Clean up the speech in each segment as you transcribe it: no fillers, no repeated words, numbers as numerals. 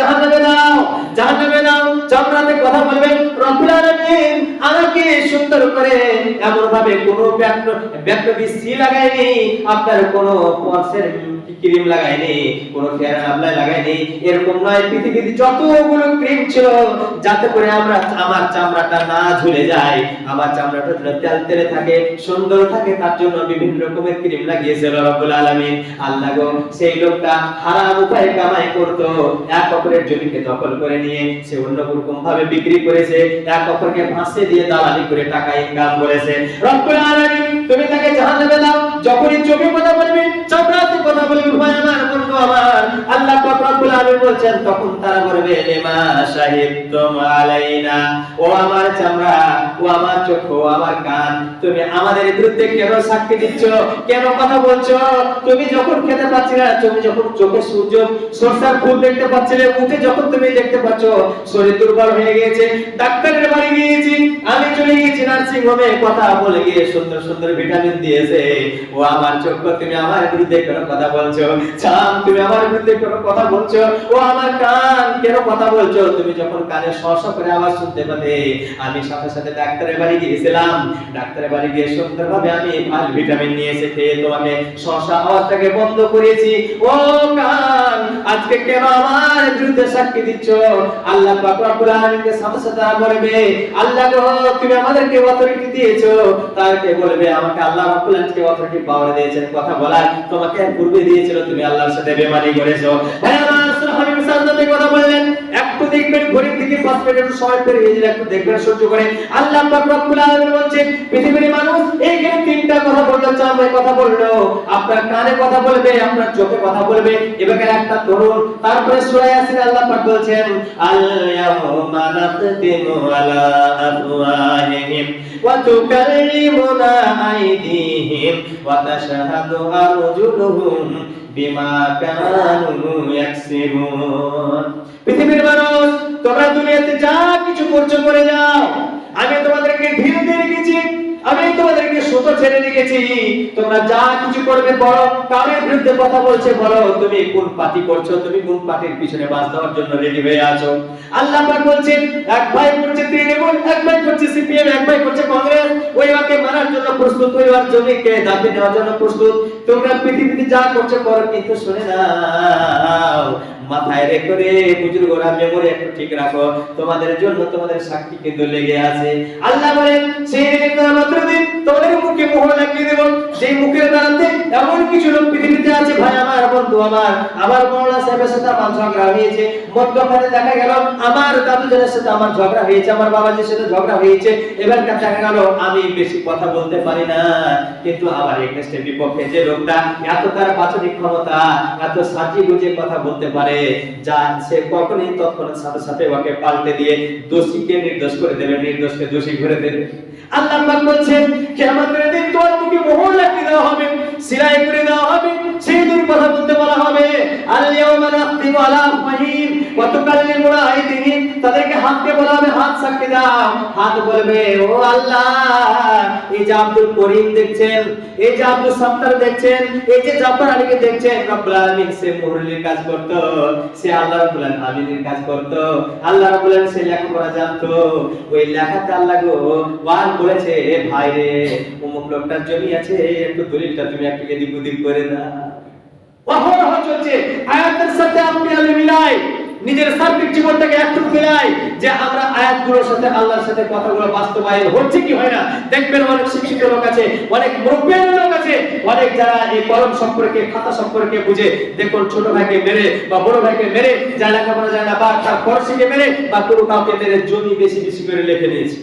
জাহান্নামে দাও, জাহান্নামে দাও। চামড়াতে কথা বলবে রব্বুল আলামিন আমাকে সুন্দর করে এমন ভাবে কোনো ব্যক্ত বিশ্রী লাগায়নি, আপনার কোনো পরশের ক্রিম লাগায়নি, কোনো ফেয়ার অ্যাপ্লাই লাগায়নি, এরকম নয়। পৃথিবীতে যতগুলো ক্রিম ছিল যাতে করে আমার চামড়াটা না ঝুলে যায়, আমার চামড়াটা তেলতেলে থাকে, সুন্দর থাকে, তার জন্য বিভিন্ন রকমের ক্রিম লাগিয়েছে রব্বুল আলামিন। আল্লাহ গো, সেই লোকটা হারাম উপায়ে কামাই করতো, এক অপরের জমিকে দখল করে নিয়ে সে অন্য রকম ভাবে বিক্রি করেছে, এক অপরকে ফাঁসে দিয়ে দালালি করে টাকা ইনকাম করেছে। রব্বুল আলামিন তুমি তাকে জাহান্নামে দাও। যখনই চোখে কথা বলবে, চামড়াতে কথা বলবে, ভাই আমার, বন্ধু আমার, আল্লাহ পাক রব্বুল আলামিন বলছেন তখন তারা বলবে লিমা শাহিদতুম আলাইনা, ও আমার চামড়া, ও আমার চোখ, ও আমার কান, তুমি আমাদের বিরুদ্ধে কেন সাক্ষী দিচ্ছ, কেন কথা বলছো? তুমি যখন খেতে পাচ্ছিলে, তুমি যখন চোখে সূর্য সরষার ফুল দেখতে পাচ্ছিলে, উঠে যখন তুমি দেখতে পাচ্ছ শরীর দুর্বল হয়ে গিয়েছে, ডাক্তারের বাড়ি গিয়েছি, আমি চলে গিয়েছি নার্সিং হোমে, কথা বলে গিয়ে সুন্দর সুন্দর ভিটামিন দিয়েছে, ও আমার চোখ, তুমি আমার বিরুদ্ধে কেন কথা বলছো? চাম, তুমি আমার বিরুদ্ধে কেন কথা বলছো? ও আমার কান, কেন কথা বলছো? তুমি যখন কানে শশ করে আওয়াজ শুনতে পাবে, আমি সাথে সাথে ডাক্তারের বাড়ি গিয়েছিলাম, ডাক্তারের বাড়ি গিয়ে সুন্দরভাবে আমি ভাল ভিটামিন নিয়ে এসে খেয়ে তোমাকে শশা আওয়াজটাকে বন্ধ করেছি। ও কান, আজকে কেন আমার বিরুদ্ধে সাক্ষী দিচ্ছ? আল্লাহ পাক রব্বুল আলামিনকে সাথে সাথে বলবে, আল্লাহ গো, তুমি আমাদেরকে অথরিটি দিয়েছো, তারকে বলবে আমাকে আল্লাহ রব্বুল আলামিনকে অথরিটি পাওয়ার দিয়েছেন কথা বলার, তোমাকে পূর্বে দিয়েছিল, তুমি আল্লাহর সাথে বেঈমানি করেছো। ভাই আমার, সাহাবী সাল্লাল্লাহু কথা বললেন, একটু দেখবেন ঘড়ির দিকে 5 মিনিট একটু সময় পেরিয়ে গেলে একটু দেখবেন সহ্য করে। আল্লাহ পাক রব্বুল আলামিন বলেন পৃথিবীর মানুষ এইখানে তিনটা কথা বললো, চামড়ায় কথা বললো, আপনার কানে কথা বলবে, আপনার চোখে কথা বলবে, এবারে একটা তরুণ। তারপরে সূরা ইয়াসিন আল্লাহ পাক বলছেন আল-ইয়াউমা নাখতিমু আলা আফওয়াহিহিম ওয়া তুকাল্লিমুনা আইদিহিম ওয়া তাশহাদু আরজুলুহুম বিমা কানু ইয়াকসিবুন। পৃথিবীর মানুষ, তোমরা দুনিয়াতে যা কিছু করছো করে যাও, আমি তোমাদেরকে ঢিল দিয়ে রেখেছি, আমি তোমাদেরকে সুতো ছেড়ে রেখেছি, তোমরা যা কিছু করবে বলো, কার বিরুদ্ধে কথা বলছে বলো, তুমি কোন পার্টি করছো, তুমি কোন পার্টির পিছনে বাস দেওয়ার জন্য রেডি হয়ে আছো। আল্লাহ পাক বলছেন এক ভাই করছে তৃণমূল, এক ভাই করছে সিপিএম, এক ভাই করছে কংগ্রেস, ওই ওয়াকে মারার জন্য প্রস্তুত, ওই ওয়ার জমিকে দাবি দেওয়ার জন্য প্রস্তুত। তোমরা পৃথিবীতে যা করছো করো, কিন্তু শুনে নাও, মাথায় রেখে রে বুজুর্গরা, মেমোরি একটু ঠিক রাখো, তোমাদের জন্য তোমাদের সাক্ষী কিন্তু লেগে আছে। আল্লাহ বলেন সেই দিন মাত্র দিন তোমাদের মুখে মোহর লাগিয়ে দেব, সেই মুখের দ্বারাতে এমন কিছু লোক পৃথিবীতে আছে, ভাই আমার, বন্ধু আমার মৌলানা সাহেবের সাথে আমার ঝগড়া হয়েছে, মধ্যখানে দেখা গেল আমার দাদুদের সাথে আমার ঝগড়া হয়েছে, আমার বাবাজির সাথে ঝগড়া হয়েছে, এবার দেখা গেল আমি বেশি কথা বলতে পারি না, কিন্তু আমার এগেইনস্টের বিপক্ষে যে লোকটা এত তার বাচনিক ক্ষমতা, এত সাজিয়ে গুজিয়ে কথা বলতে পারে, যা সে কখনোই তৎক্ষণাৎ সাথে সাথে ওকে পাল্টে দিয়ে দোষীকে নির্দোষ করে দেবে, নির্দোষকে দোষী করে দেবে। আল্লাহ পাক বলছেন কিয়ামতের দিন তোমার মুখে মোহর লাগিয়ে দেওয়া হবে, সিলাই করে দেওয়া হবে, সেই দিন কথা বলতে বলা হবে আল-ইয়াউমা নাখতিমু আলা আফওয়াহিহিম ওয়া তুকাল্লিমুনা আইদিহিম, তাদেরকে হাতকে বলা হবে হাত সাক্ষী দাও, হাত বলবে ও আল্লাহ, এই যে আব্দুল করিম দেখছেন, এই যে আব্দুল সাত্তার দেখছেন, এই যে জাফর আলীকে দেখছেন, রব্বুল আলামিন সে মুহুরির কাজ করতো, সে আল্লাহ রাব্বুল আলামিনের কাজ করতো, আল্লাহ রাব্বুল আলামিন সে লেখাপড়া জানতো, ওই লেখাতে আল্লাহ গো ওয়ান বলেছে ভাই রে অমুক লোকটার জমি আছে, একটু দলিলটা তুমি একটু এদিক ওদিক করে না। অহরহ চলছে আয়াতের সাথে আপনি আমি মিলাই, নিজের সার্বিক জীবনটাকে একটু মিলাই, যে আমরা আয়াতগুলোর সাথে আল্লাহর সাথে কথাগুলো বাস্তবায়ন হচ্ছে কি হয় না। দেখবেন অনেক শিক্ষিত লোক আছে, অনেক মুরব্বী লোক আছে, অনেক যারা এই কলম সম্পর্কে, খাতা সম্পর্কে বুঝে, দেখুন ছোট ভাইকে মেরে বা বড় ভাইকে মেরে, যা লেখাপড়া যায় না, বা তার পড়শিকে মেরে বা কোনো কাউকে মেরে জমি বেশি বেশি করে লিখে নিয়েছে।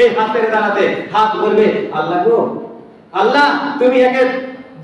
এই হাতের দাঁড়াতে হাত বলবে আল্লাহ গো, আল্লাহ তুমি একে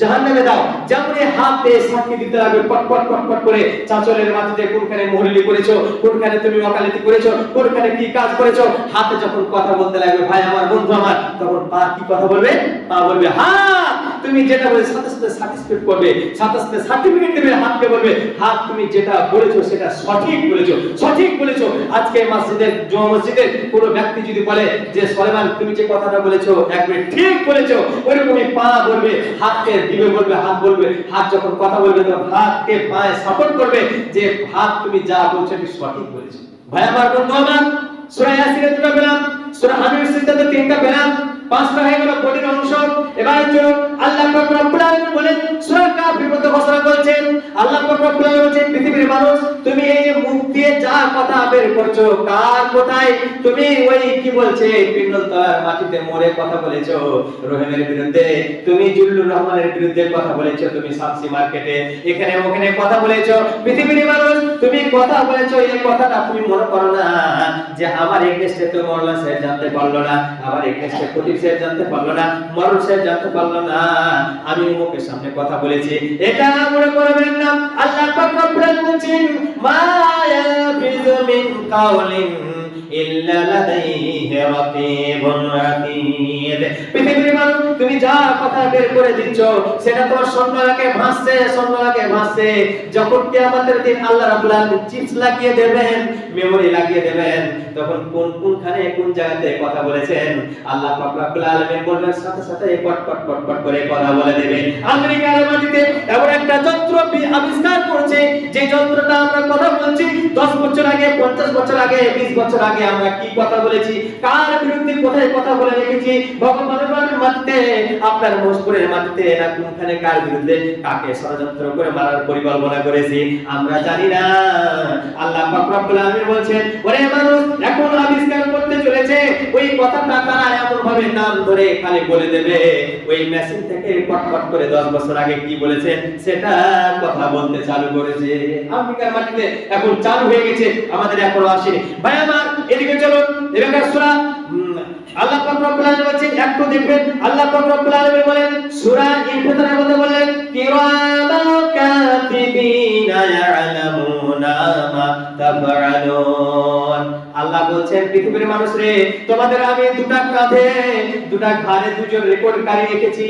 জাহান্নামে দাও, যেমন এই হাতে সাক্ষী দিতে লাগবে পট পট পট পট করে, চাচলের মাটিতে কোনখানে মুহুরলি করেছো, কোনখানে তুমি ওকালতি করেছো, কোনখানে কি কাজ করেছো, হাতে যখন কথা বলতে লাগবে ভাই আমার, বন্ধু আমার, তখন পা কি কথা বলবে? পা বলবে হাত তুমি যেটা বলে সাথে সাথে সাটিসফাইড করবে, সাথে সাথে সার্টিফিকেট দেবে, হাতকে বলবে হাত তুমি যেটা বলেছো সেটা সঠিক বলেছো, সঠিক বলেছো। আজকে মসজিদের জুমা মসজিদে কোনো ব্যক্তি যদি বলে যে সুলাইমান তুমি যে কথাটা বলেছো একবারে ঠিক বলেছো, ওইরকমই পা বলবে, হাতকে দিবে বলবে, হাত বলবে, হাত যখন কথা বলবে তখন হাতকে পায়ে সাপোর্ট করবে যে হাত তুমি যা বলছো তুমি সঠিক বলেছো। ভাই আমার বন্ধু আমার, সূরা ইয়াসিনের দুটো পেলাম, সূরা হামিমের সিজদাতে তিনটা পেলাম, পাঁচটা হয়ে গেল বডির অংশ। এবার চলুন আল্লাহ পাক রব্বুল আলামিন বলেন সূরা কাফির মধ্যে ঘোষণা করেছেন, আল্লাহ পাক রব্বুল আলামিন বলেন পৃথিবীর মানুষ তুমি এই যে মুখ দিয়ে যা কথা বের করছো কার কোথায় তুমি ওই কি বলছে পিণ্ডলতলার মাটিতে মরে কথা বলেছো রহিমের বিরুদ্ধে, তুমি জুল্লুর রহমানের বিরুদ্ধে কথা বলেছো, তুমি শামসি মার্কেটে এখানে ওখানে কথা বলেছো। পৃথিবীর মানুষ তুমি কথা বলেছো, এই কথাটা তুমি মনে করো না যে আমার এগেইনস্টে তো মোল্লা সাহেব জানতে পারলো না, আমার এগেইনস্টে খতিব সাহেব জানতে পারলো না, মরল সাহেব জানতে পারলো না, আমি মুখের সামনে কথা বলেছি, এটা মনে করবেন না। আল্লাহ পাক রব্বুল আলামিন বলেন মা ইয়াফিযু মিন কাওলিন ইল্লা লাদাইহি রাকিবুন আতীদ। পৃথিবীর মানুষ তুমি যা কথা বের করে দিচ্ছ সেটা তোমার সন্ন্যাকে ভাসছে, সন্ন্যাকে ভাসছে। যখন কিয়ামতের দিন আল্লাহ রাব্বুল আলামিন চিপস লাগিয়ে দেবেন, মেমরি লাগিয়ে দেবেন, তখন কোনখানে কোন জায়গাতে কথা বলেছেন আল্লাহ পাক রব্বুল আলামিন বলবেন সাথে সাথে পট পট পট পট করে কথা বলে দেবে। আমেরিকার মাটিতে এমন একটা যন্ত্র আবিষ্কার করেছে যে যন্ত্রটা আমরা কথা বলছি 10 বছর আগে, 50 বছর আগে, 20 বছর আগে আমরা কি কথা বলেছি, কার বিরুদ্ধে কোথায় কথা বলে রেখেছি, ভগবানের মাটিতে আপনার মশপুরের মাটিতে না কোনখানে কার বিরুদ্ধে কাকে ষড়যন্ত্র করে মারার পরিকল্পনা করেছি আমরা জানি না। আল্লাহ পাক রব্বুল আলামিন বলেন ওরে মানুষ এখন আবিষ্কার করতে চলেছে ওই কথাটা তারা এমন ভাবে নাম ধরে খালি বলে দেবে ওই মেশিন থেকে পটপট করে 10 বছর আগে কি বলেছেন সেটা কথা বলতে চালু করেছে। আমেরিকার মাটিতে এখন চালু হয়ে গেছে, আমাদের এখনো আসেনি। ভাই আমার এদিকে চলো, এবার সূরা আল্লাহ পাক রব্বুল আলামিন বলেন একটু দেখবেন, আল্লাহ পাক রব্বুল আলামিন বলেন সূরা ইনফিতারের মধ্যে বলেন কিরামান কাতিবিনা ইয়ালামুনা মা তাফআলুন। আল্লাহ বলেন পৃথিবীর মানুষ রে তোমাদের আমি দুটা কাঁধে দুটা ঘাড়ে দুজন রেকর্ডকারী রেখেছি,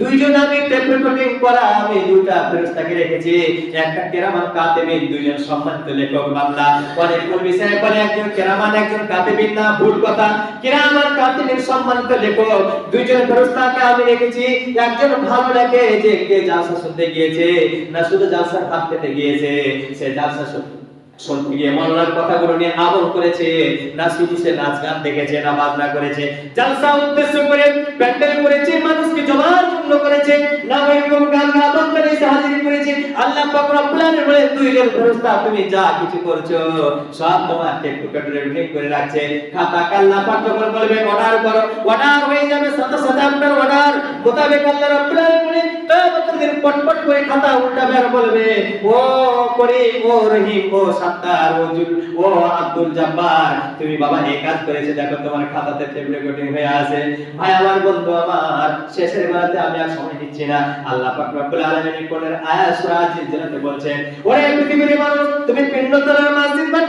দুইজন আমি টেপ রেকর্ডিং করা আমি দুটা ফেরেশতাকে রেখেছি, একটা কিরামান কাতিবিন দুইজন সম্মানিত লেখক বান্দা। অনেক বিষয় বলে একজন কিরামান একজন কাতিবিন না, ভুল কথা। কিরামান কাতিবিন সম্মানিত লেখক দুইজন ফেরেশতাকে আমি রেখেছি, একজন ভালো লেখে যে কে জালসা শুনতে গিয়েছে না শুধু জালসার ভাত খেতে গিয়েছে, সে জালসা শুনতে গিয়ে মৌলানার কথাগুলো নিয়ে আমল করেছে না শুধু সে নাচ গান দেখেছে না বাজনা করেছে, জালসা উদ্দেশ্য করে প্যান্ডেল করেছে, মানুষকে জমার জন্য করেছে না ওইরকম গান গান করে এসে হাজির করেছে। আল্লাহ পাক রব্বুল আলামিন বলে দুইজন ফেরেশতা তুমি যা কিছু করছো সব তোমার টেকটুকে রেকর্ডিং করে রাখছে, খাতা আল্লাহ পাক যখন বলবে অর্ডার করো অর্ডার হয়ে যাবে, সাথে সাথে আপনার অর্ডার মোতাবেক আল্লাহ রাব্বুল আলামিন কিয়ামতের দিন পটপট করে খাতা উল্টাবে আর বলবে ও করিম ও রহিম ও সাত্তার ও ও আব্দুল জব্বার তুমি বাবা এই কাজ করেছে দেখো তোমার খাতাতে টেপ রেকর্ডিং হয়ে আছে। ভাই আমার বন্ধু আমার শেষের বেলাতে আমি আর সময় নিচ্ছি না, আল্লাহ পাক রব্বুল আলামিন কোরআনের আয়াত সূরা জিলজিলাতে বলছেন ওরে পৃথিবীর মানুষ তুমি পিণ্ডতলার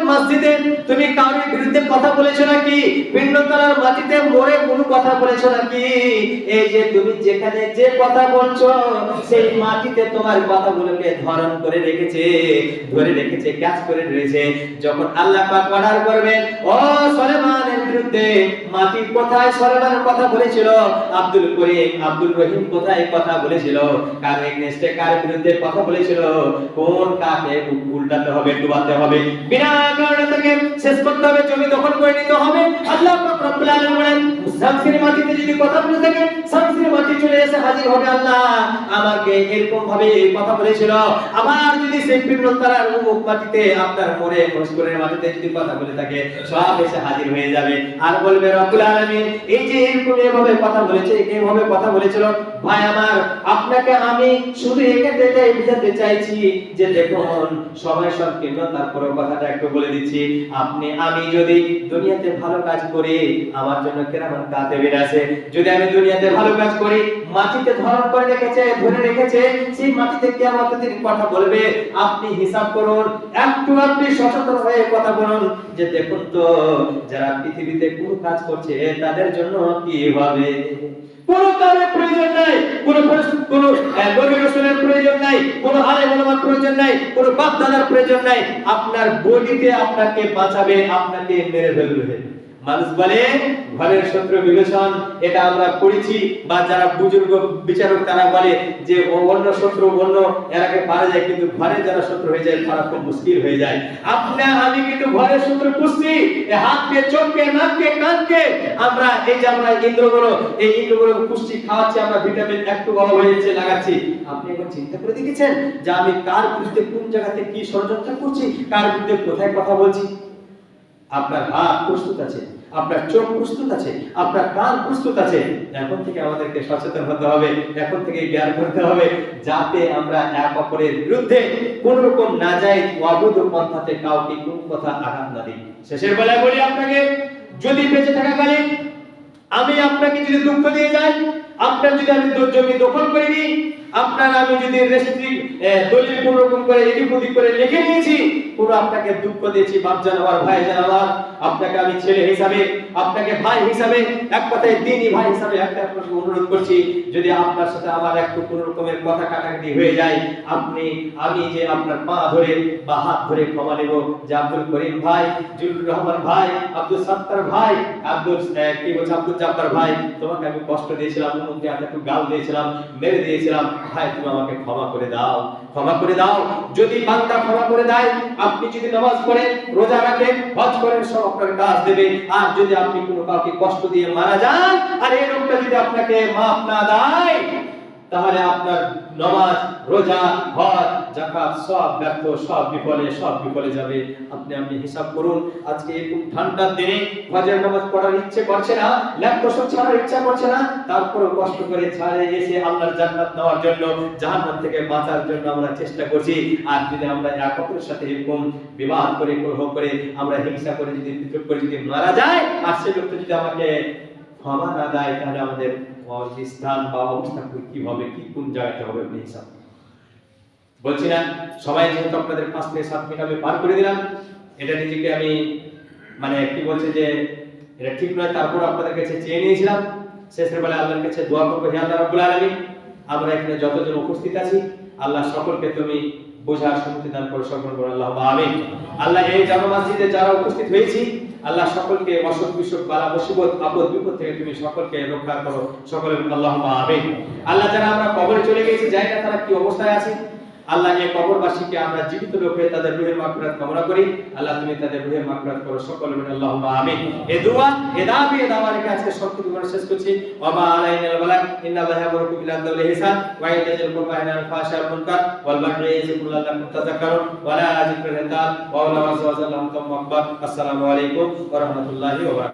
মসজিদে তুমি কারোর বিরুদ্ধে কথা বলেছো নাকি, পিণ্ডতলার মাটিতে মরে কোনো কথা বলেছো নাকি, এই যে তুমি যেখানে যে কথা বলছো সেই মাটিতে তোমার কথাগুলোকে ধারণ করে রেখেছে, ধরে রেখেছে, ক্যাচ করে রয়েছে। যখন আল্লাহ পাক অর্ডার করবেন ও সুলাইমানের বিরুদ্ধে মাটি কোথায় সুলাইমানের কথা বলেছিল, আব্দুল করিম আব্দুল রহিম কোথায় কথা বলেছিল, কার এগেইনস্টে কার বিরুদ্ধে কথা বলেছিল, কোন কাকে উল্টাতে হবে ডুবাতে হবে, বিনা কারণে থেকে শেষ করতে হবে, জমি দখল করে নিতে হবে। আল্লাহ পাক রব্বুল আলামিন বলেন শামসির মাটিতে যদি কথা বলে থাকে শামসির মাটি চলে এসে হাজির হবে, আল্লাহ আমাকে এরকম ভাবে কথা বলেছিল। আবার যদি সেই পিণ্ডতলার উমুক মাটিতে আপনার মোরে মশকুরের মাটিতে যদি কথা বলে থাকে সব এসে হাজির হয়ে যাবে আর বলবে রব্বুল আলামিন এই যে এরকম এভাবে কথা বলেছে এইভাবে কথা বলেছিল। ভাই আমার আপনাকে আমি শুধু এটাই বোঝাতে চাইছি যে দেখুন সময় সংকীর্ণ, তারপরে কথাটা একটু বলে দিচ্ছি, আপনি আমি যদি দুনিয়াতে ভালো কাজ করি আমার জন্য কিরামান কাতিবিন আছে, যদি আমি দুনিয়াতে ভালো কাজ করি মাটিতে ধারণ করে রেখেছে ধরে রেখেছে সেই মাটিতে কিয়ামতের দিন কথা বলবে। আপনি হিসাব করুন, একটু আপনি সচেতন হয়ে কথা বলুন যে দেখুন তো যারা পৃথিবীতে কোনো কাজ করছে তাদের জন্য কি হবে। কোন কারণের প্রয়োজন নাই, কোন নবী রাসূলের প্রয়োজন নাই, কোন আলেম ওলামার প্রয়োজন নাই, কোন বাপ দাদার প্রয়োজন নাই। আপনার বডিতে আপনাকে বাঁচাবে, আপনাকে মেরে ফেলবে। মানুষ বলে ঘরের শত্রু বিভীষণ, এটা আমরা পড়েছি, বা যারা বুজুর্গ বিচারক তারা বলে যে অন্য শত্রু অন্য এরাকে পারা যায়, কিন্তু ঘরে যারা শত্রু হয়ে যায় তারা খুব মুশকিল হয়ে যায়। আমি কিন্তু ঘরের শত্রু পুষছি, হাতকে, চোখকে, নাককে, কানকে, আমরা এই যে আমরা ইন্দ্রগুলো পুষ্টি খাওয়াচ্ছি, আমরা ভিটামিন একটু বড় হয়েছে লাগাচ্ছি। আপনি একবার চিন্তা করে দেখেছেন যে আমি কার বিরুদ্ধে কোন জায়গাতে কি ষড়যন্ত্র করছি, কার বিরুদ্ধে কোথায় কথা বলছি? আপনার হাত প্রস্তুত আছে, আপনার চোখ প্রস্তুত আছে, আপনার কান প্রস্তুত আছে। এখন থেকে আমাদেরকে সচেতন হতে হবে, এখন থেকে জ্ঞান করতে হবে, যাতে আমরা এক অপরের বিরুদ্ধে কোন রকম নাজায়েজ অবৈধ পন্থাতে কাউকে কোন কথা আঘাত না দিই। শেষের বেলায় বলি আপনাকে, যদি বেঁচে থাকাকালীন আমি আপনাকে যদি দুঃখ দিয়ে যাই, আপনার যদি আমি জমি দখল করে নিই, আপনার আমি যদি রেজিস্ট্রি দলিল কোন রকম করে এদিক ওদিক করে লিখে নিয়েছি, পুরো আপনাকে দুঃখ দিয়েছি, বাপ জানাবার, ভাই জানাবার, আপনাকে আমি ছেলে হিসাবে, আপনাকে ভাই হিসাবে, এক কথায় দিনই ভাই হিসাবে একটা আপনাকে অনুরোধ করছি, যদি আপনার সাথে আমার একটু কোন রকমের কথা কাটাকাটি হয়ে যায়, আমি যে আপনার পা ধরে বা হাত ধরে ক্ষমা নেব, যে আব্দুল করিম ভাই, জিল্লুর রহমান ভাই, আব্দুল সত্তার ভাই, আব্দুল জব্বার ভাই, তোমাকে আমি কষ্ট দিয়েছিলাম, মুখে একটু গাল দিয়েছিলাম, মেরে দিয়েছিলাম, ভাই তুমি আমাকে ক্ষমা করে দাও, ক্ষমা করে দাও। যদি বান্দা ক্ষমা করে দেয়, আপনি যদি নামাজ পড়েন, রোজা রাখেন, হজ করেন, সব আপনার কাজ দেবে। আর যদি আপনি কোনো কাউকে কষ্ট দিয়ে মারা যান, আর এই লোকটা যদি আপনাকে মাফ না দেয়, তাহলে আপনার নামাজ, রোজা, হজ, যাকাত সব ব্যর্থ, সব বিফলে যাবে। আপনি হিসাব করুন, আজকে এরকম ঠান্ডার দিনে ফজরের নামাজ পড়ার ইচ্ছে করছে না, ল্যাপটপ ছাড়ার ইচ্ছা করছে না, তারপরেও কষ্ট করে ছাড়ে এসে আল্লাহর জান্নাত নেওয়ার জন্য, জাহান্নাম থেকে বাঁচার জন্য আমরা চেষ্টা করছি। আর যদি আমরা এক অপরের সাথে এরকম বিবাদ করে, কলহ করে, আমরা হিংসা করে, যদি বিদ্রোহ করে যদি মারা যায়, আর সে লোকটা যদি আমাকে ক্ষমা না দেয়, তাহলে আমাদের স্থান বা অবস্থা কি হবে, কি কোন জায়গাতে হবে আপনি হিসাব বলছি না। সবাই যেহেতু আপনাদের 5 থেকে 7 মিনিট আমি পার করে দিলাম, এটা নিজেকে আমি মানে কি বলছে যে এটা ঠিক নয়, তারপর আপনাদের কাছে চেয়ে নিয়েছিলাম। শেষের বেলায় আল্লাহর কাছে দোয়া করবো, হে আল্লাহ রাব্বুল আলামিন, আমরা এখানে যতজন উপস্থিত আছি, আল্লাহ সকলকে তুমি বোঝার শক্তি দান করো, সকল করো, আল্লাহুম্মা আমিন। আল্লাহ এই জামা মসজিদে যারা উপস্থিত হয়েছি, আল্লাহ সকলকে অসুখ বিসুখ, বালা মুসিবত, আপদ বিপদ থেকে তুমি সকলকে রক্ষা করো, সকলে আল্লাহুম্মা আমিন। আল্লাহ যারা আমরা কবরে চলে গেছি, জানি না তারা কি অবস্থায় আছে, আল্লাহ এই কবরবাসীকে আমরা জীবিত রূপে তাদের রূহের মাগফিরাত কামনা করি। আল্লাহ তুমি তাদের রূহের মাগফিরাত করো, সকলে বলেন আল্লাহুম্মা আমিন। এই দোয়া দাওয়া রেখে আজকে সবটুকু আমরা শেষ করছি। ওয়া মা আলাইনাল বালাগ, ইন্নাল্লাহা ইয়ামুরুকুম বিল আদলি ওয়াল ইহসান ওয়া ইয়াতাজিল কুরবা ওয়াল ফাহশা ওয়াল মুনকার ওয়াল বাগই ইয়াইযুকুম লাআল্লাকুম তাযাক্কারুন ওয়া লা যিকরা লিল্লাহ ওয়া লা ওয়াসাল্লামু আকবার। আসসালামু আলাইকুম ওয়া রাহমাতুল্লাহি ওয়া বারাকাতুহু।